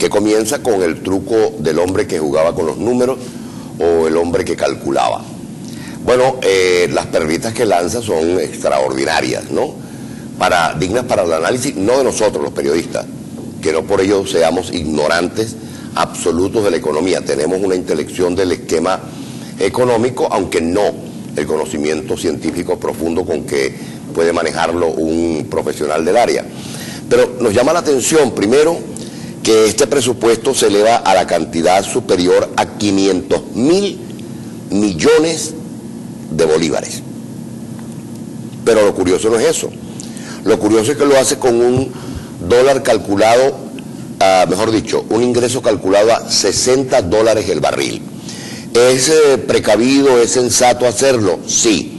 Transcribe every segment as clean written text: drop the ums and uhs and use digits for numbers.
que comienza con el truco del hombre que jugaba con los números o el hombre que calculaba. Bueno, las perlitas que lanza son extraordinarias, ¿no? Dignas para el análisis, no de nosotros los periodistas, que no por ello seamos ignorantes absolutos de la economía. Tenemos una intelección del esquema económico, aunque no el conocimiento científico profundo con que puede manejarlo un profesional del área. Pero nos llama la atención, primero, que este presupuesto se eleva a la cantidad superior a 500.000 millones de bolívares. Pero lo curioso no es eso. Lo curioso es que lo hace con un dólar calculado, mejor dicho, un ingreso calculado a $60 el barril. ¿Es precavido, es sensato hacerlo? Sí.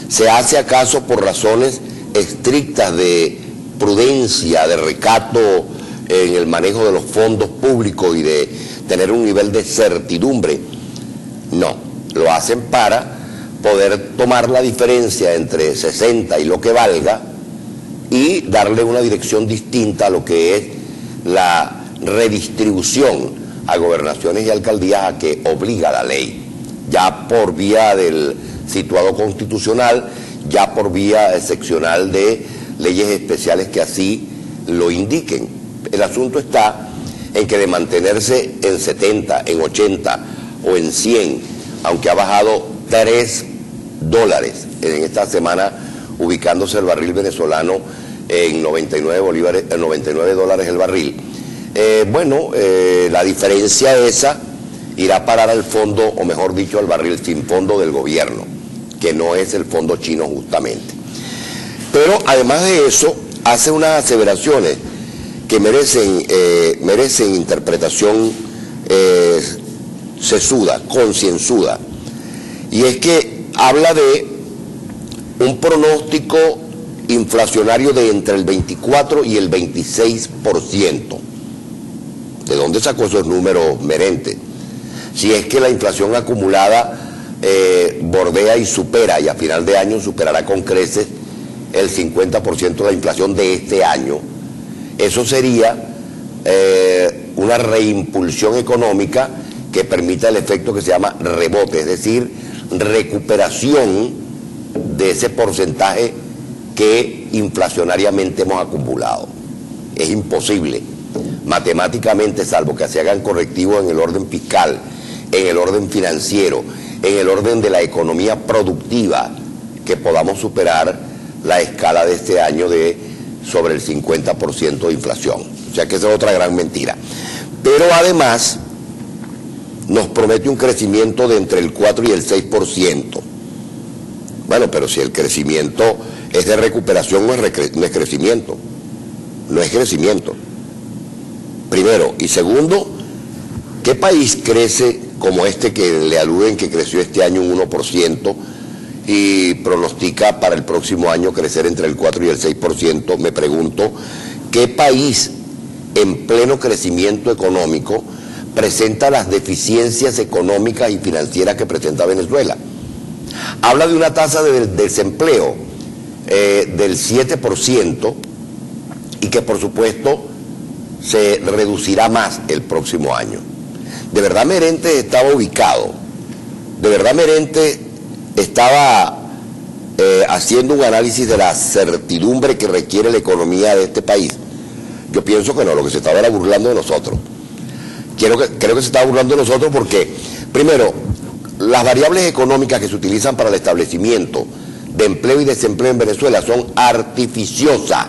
¿Se hace acaso por razones estrictas de prudencia, de recato en el manejo de los fondos públicos y de tener un nivel de certidumbre? No, lo hacen para poder tomar la diferencia entre 60 y lo que valga y darle una dirección distinta a lo que es la redistribución a gobernaciones y alcaldías a que obliga la ley, ya por vía del situado constitucional, ya por vía excepcional de leyes especiales que así lo indiquen. El asunto está en que de mantenerse en 70, en 80 o en 100, aunque ha bajado $3 en esta semana, ubicándose el barril venezolano en 99 dólares el barril. La diferencia esa irá a parar al fondo, o mejor dicho, al barril sin fondo del gobierno, que no es el fondo chino justamente. Pero además de eso, hace unas aseveraciones que merecen interpretación sesuda, concienzuda. Y es que habla de un pronóstico inflacionario de entre el 24 y el 26%. ¿De dónde sacó esos números, Merente? Si es que la inflación acumulada bordea y supera, y a final de año superará con creces el 50% de la inflación de este año, eso sería una reimpulsión económica que permita el efecto que se llama rebote, es decir, recuperación de ese porcentaje que inflacionariamente hemos acumulado. Es imposible, matemáticamente, salvo que se hagan correctivos en el orden fiscal, en el orden financiero, en el orden de la economía productiva, que podamos superar la escala de este año de sobre el 50% de inflación. O sea que esa es otra gran mentira. Pero además nos promete un crecimiento de entre el 4 y el 6%. Bueno, pero si el crecimiento es de recuperación, no es crecimiento. No es crecimiento. Primero. Y segundo, ¿qué país crece como este que le aluden que creció este año un 1% y pronostica para el próximo año crecer entre el 4 y el 6%? Me pregunto, ¿qué país en pleno crecimiento económico presenta las deficiencias económicas y financieras que presenta Venezuela? Habla de una tasa de desempleo del 7% y que por supuesto se reducirá más el próximo año. ¿De verdad Merente estaba ubicado? ¿De verdad Merente estaba haciendo un análisis de la certidumbre que requiere la economía de este país? Yo pienso que no, lo que se estaba era burlando de nosotros. Creo que se estaba burlando de nosotros porque, primero, las variables económicas que se utilizan para el establecimiento de empleo y desempleo en Venezuela son artificiosas,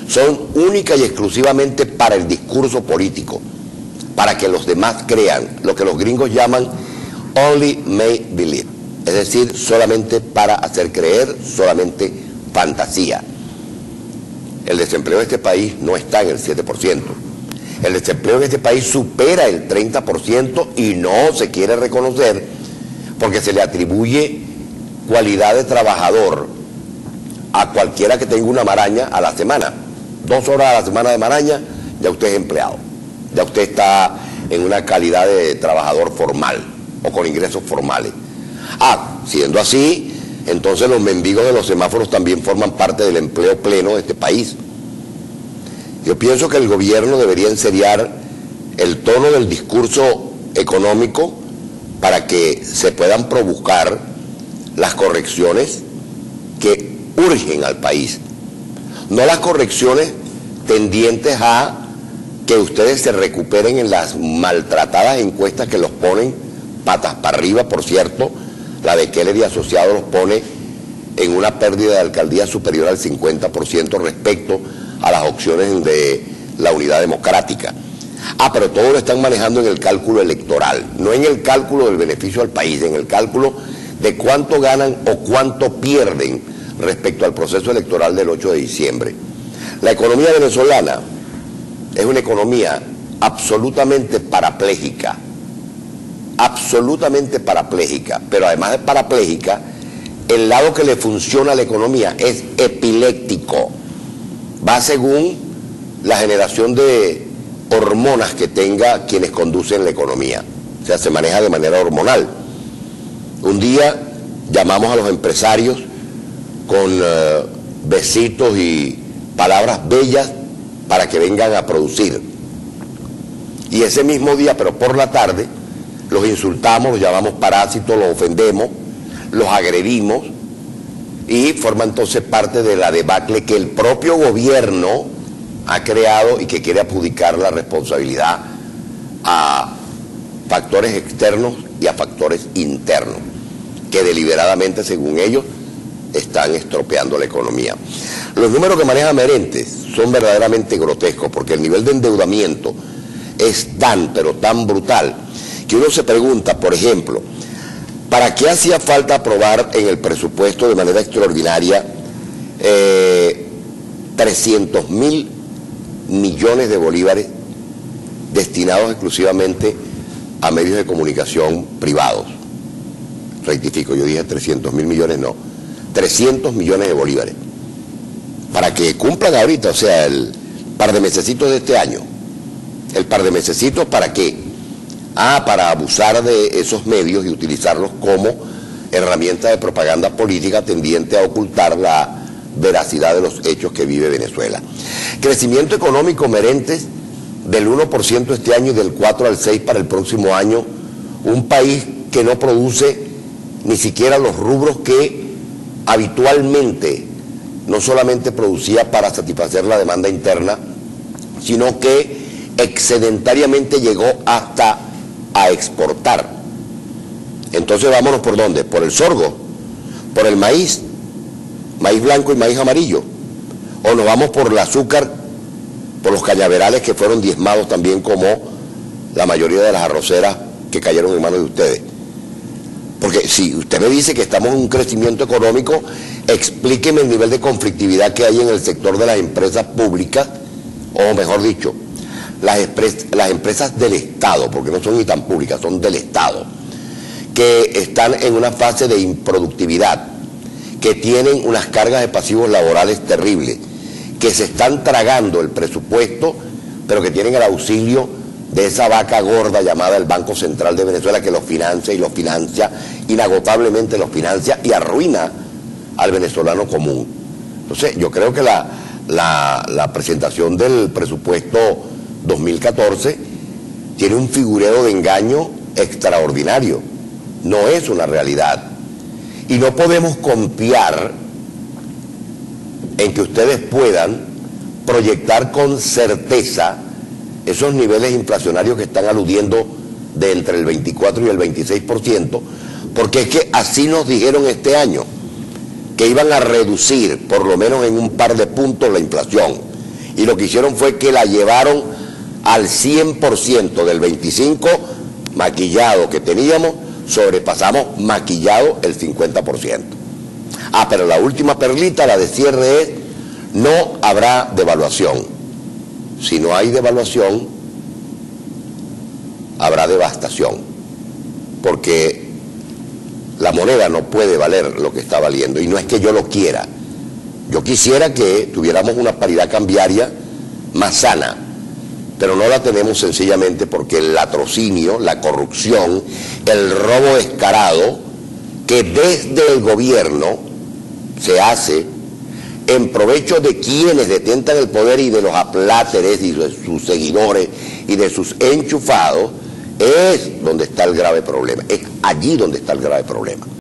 son única y exclusivamente para el discurso político, para que los demás crean, lo que los gringos llaman only make believe, es decir, solamente para hacer creer, solamente fantasía. El desempleo de este país no está en el 7%. El desempleo de este país supera el 30% y no se quiere reconocer porque se le atribuye cualidad de trabajador a cualquiera que tenga una maraña a la semana. 2 horas a la semana de maraña, ya usted es empleado. Ya usted está en una calidad de trabajador formal o con ingresos formales. Siendo así, entonces los mendigos de los semáforos también forman parte del empleo pleno de este país. Yo pienso que el gobierno debería enseriar el tono del discurso económico para que se puedan buscar las correcciones que urgen al país. No las correcciones tendientes a que ustedes se recuperen en las maltratadas encuestas que los ponen patas para arriba. Por cierto, la de Keller y Asociados los pone en una pérdida de alcaldía superior al 50% respecto a las opciones de la Unidad Democrática. Pero todo lo están manejando en el cálculo electoral, no en el cálculo del beneficio al país, en el cálculo de cuánto ganan o cuánto pierden respecto al proceso electoral del 8 de diciembre. La economía venezolana es una economía absolutamente parapléjica, pero además de parapléjica, el lado que le funciona a la economía es epiléptico, va según la generación de hormonas que tenga quienes conducen la economía, o sea, se maneja de manera hormonal. Un día llamamos a los empresarios con besitos y palabras bellas para que vengan a producir, y ese mismo día, pero por la tarde, los insultamos, los llamamos parásitos, los ofendemos, los agredimos, y forma entonces parte de la debacle que el propio gobierno ha creado y que quiere adjudicar la responsabilidad a factores externos y a factores internos, que deliberadamente, según ellos, están estropeando la economía. Los números que maneja Merentes son verdaderamente grotescos, porque el nivel de endeudamiento es tan, pero tan brutal, que uno se pregunta, por ejemplo, ¿para qué hacía falta aprobar en el presupuesto de manera extraordinaria 300.000 millones de bolívares destinados exclusivamente a medios de comunicación privados? Rectifico, yo dije 300.000 millones, no, 300 millones de bolívares, para que cumplan ahorita, o sea, el par de mesecitos de este año. ¿El par de mesecitos para qué? Para abusar de esos medios y utilizarlos como herramienta de propaganda política tendiente a ocultar la veracidad de los hechos que vive Venezuela. Crecimiento económico, Merentes, del 1% este año y del 4 al 6 para el próximo año. Un país que no produce ni siquiera los rubros que habitualmente no solamente producía para satisfacer la demanda interna, sino que excedentariamente llegó hasta a exportar. Entonces vámonos por dónde, por el sorgo, por el maíz, maíz blanco y maíz amarillo, o nos vamos por el azúcar, por los cañaverales que fueron diezmados también, como la mayoría de las arroceras que cayeron en manos de ustedes. Porque si usted me dice que estamos en un crecimiento económico, explíqueme el nivel de conflictividad que hay en el sector de las empresas públicas, o mejor dicho, las empresas del Estado, porque no son ni tan públicas, son del Estado, que están en una fase de improductividad, que tienen unas cargas de pasivos laborales terribles, que se están tragando el presupuesto, pero que tienen el auxilio de esa vaca gorda llamada el Banco Central de Venezuela, que los financia y los financia, inagotablemente los financia, y arruina al venezolano común. Entonces, yo creo que la presentación del presupuesto 2014 tiene un figureo de engaño extraordinario, no es una realidad, y no podemos confiar en que ustedes puedan proyectar con certeza esos niveles inflacionarios que están aludiendo de entre el 24 y el 26%, porque es que así nos dijeron este año, que iban a reducir por lo menos en un par de puntos la inflación, y lo que hicieron fue que la llevaron al 100% del 25% maquillado que teníamos, sobrepasamos maquillado el 50%. Pero la última perlita, la de cierre, es: no habrá devaluación. Si no hay devaluación, habrá devastación, porque la moneda no puede valer lo que está valiendo, y no es que yo lo quiera. Yo quisiera que tuviéramos una paridad cambiaria más sana, pero no la tenemos sencillamente porque el latrocinio, la corrupción, el robo descarado que desde el gobierno se hace en provecho de quienes detentan el poder y de los apláteres y de sus seguidores y de sus enchufados, es donde está el grave problema. Es allí donde está el grave problema.